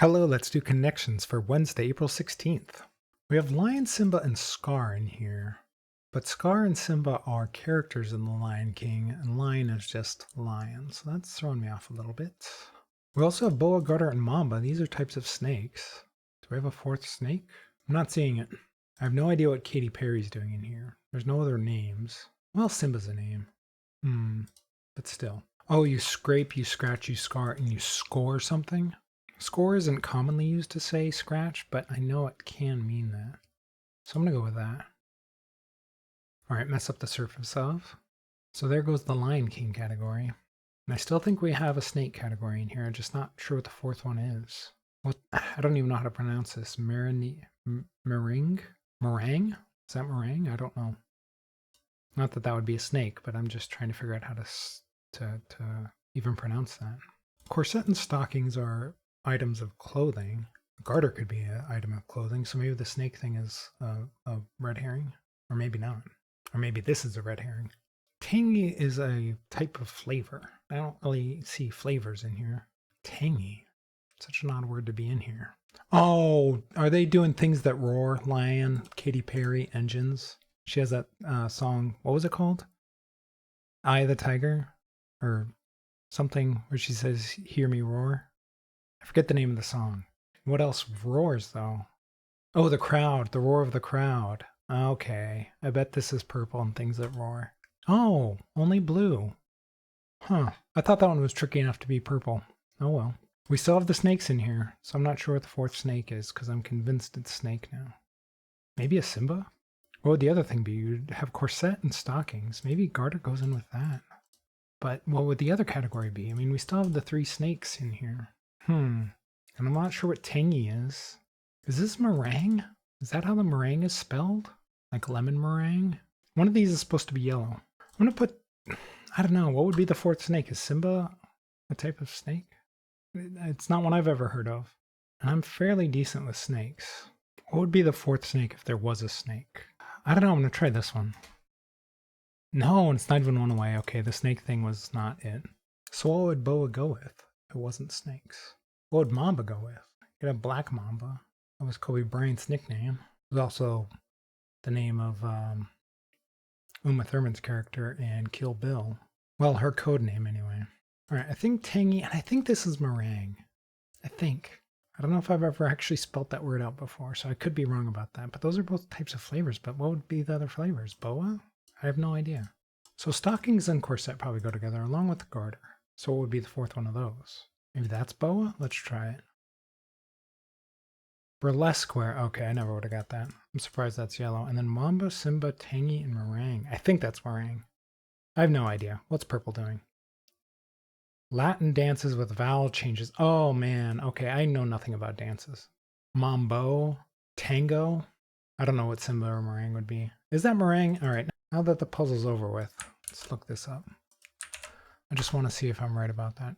Hello, let's do connections for Wednesday, April 16th. We have Lion, Simba, and Scar in here. But Scar and Simba are characters in The Lion King, and Lion is just lion, so that's throwing me off a little bit. We also have Boa, Garter, and Mamba. These are types of snakes. Do we have a fourth snake? I'm not seeing it. I have no idea what Katy Perry's doing in here. There's no other names. Well, Simba's a name. But still. Oh, you scrape, you scratch, you scar, and you score something? Score isn't commonly used to say scratch, but I know it can mean that. So I'm going to go with that. All right, mess up the surface of. So there goes the Lion King category. And I still think we have a snake category in here. I'm just not sure what the fourth one is. What? I don't even know how to pronounce this. Meringue? Meringue? Is that meringue? I don't know. Not that that would be a snake, but I'm just trying to figure out how to even pronounce that. Corset and stockings are items of clothing. A garter could be an item of clothing, so maybe the snake thing is a red herring, or maybe not. Or maybe this is a red herring. Tangy is a type of flavor. I don't really see flavors in here. Tangy. Such an odd word to be in here. Oh, are they doing things that roar? Lion, Katy Perry, engines. She has that song. What was it called? Eye of the Tiger? Or something where she says, "Hear me roar." I forget the name of the song. What else roars, though? Oh, the crowd. The roar of the crowd. Okay. I bet this is purple and things that roar. Oh, only blue. Huh. I thought that one was tricky enough to be purple. Oh well. We still have the snakes in here, so I'm not sure what the fourth snake is, because I'm convinced it's snake now. Maybe a Simba? What would the other thing be? You'd have corset and stockings. Maybe garter goes in with that. But what would the other category be? I mean, we still have the three snakes in here. And I'm not sure what tangy is. Is this meringue? Is that how the meringue is spelled? Like lemon meringue? One of these is supposed to be yellow. I'm going to put, I don't know, what would be the fourth snake? Is Simba a type of snake? It's not one I've ever heard of. And I'm fairly decent with snakes. What would be the fourth snake if there was a snake? I don't know, I'm going to try this one. No, it's not even one away. Okay, the snake thing was not it. So what would Boa go with? It wasn't snakes. What would Mamba go with? Get a black Mamba. That was Kobe Bryant's nickname. It was also the name of Uma Thurman's character in Kill Bill. Well, her code name anyway. All right, I think tangy, and I think this is meringue. I think. I don't know if I've ever actually spelt that word out before, so I could be wrong about that. But those are both types of flavors. But what would be the other flavors? Boa? I have no idea. So stockings and corset probably go together along with the garter. So what would be the fourth one of those? Maybe that's Boa? Let's try it. Burlesque square. Okay, I never would have got that. I'm surprised that's yellow. And then Mamba, Simba, Tangy, and Meringue. I think that's Meringue. I have no idea. What's purple doing? Latin dances with vowel changes. Oh man. Okay, I know nothing about dances. Mambo, tango. I don't know what Simba or Meringue would be. Is that Meringue? All right, now that the puzzle's over with, let's look this up. I just want to see if I'm right about that.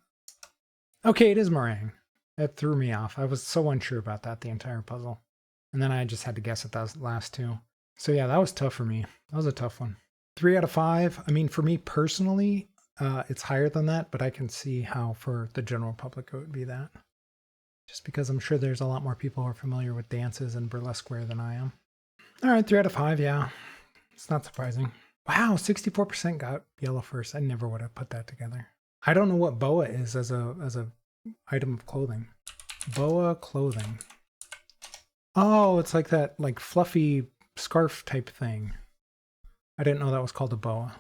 Okay, it is meringue. That threw me off. I was so unsure about that the entire puzzle. And then I just had to guess at those last two. So yeah, that was tough for me. That was a tough one. 3 out of 5. I mean, for me personally, it's higher than that, but I can see how for the general public it would be that. Just because I'm sure there's a lot more people who are familiar with dances and burlesque wear than I am. All right, 3 out of 5, yeah. It's not surprising. Wow, 64% got yellow first. I never would have put that together. I don't know what boa is as a item of clothing. Boa clothing. Oh, it's like that like fluffy scarf type thing. I didn't know that was called a boa.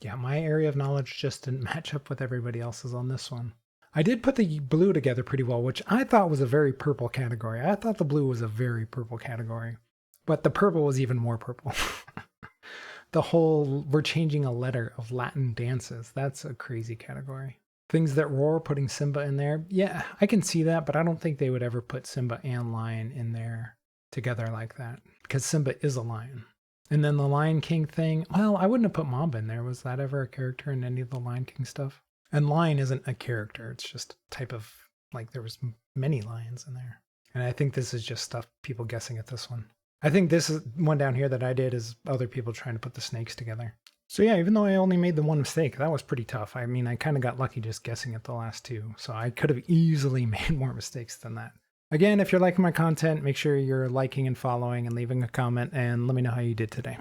Yeah, my area of knowledge just didn't match up with everybody else's on this one. I did put the blue together pretty well, which I thought was a very purple category. I thought the blue was a very purple category, but the purple was even more purple. The whole, we're changing a letter of Latin dances. That's a crazy category. Things that roar, putting Simba in there. Yeah, I can see that, but I don't think they would ever put Simba and Lion in there together like that, because Simba is a lion. And then the Lion King thing, well, I wouldn't have put Mamba in there. Was that ever a character in any of the Lion King stuff? And lion isn't a character. It's just a type of, like there was many lions in there. And I think this is just stuff people guessing at this one. I think this is one down here that I did is other people trying to put the snakes together. So yeah, even though I only made the one mistake, that was pretty tough. I mean, I kind of got lucky just guessing at the last two. So I could have easily made more mistakes than that. Again, if you're liking my content, make sure you're liking and following and leaving a comment, and let me know how you did today.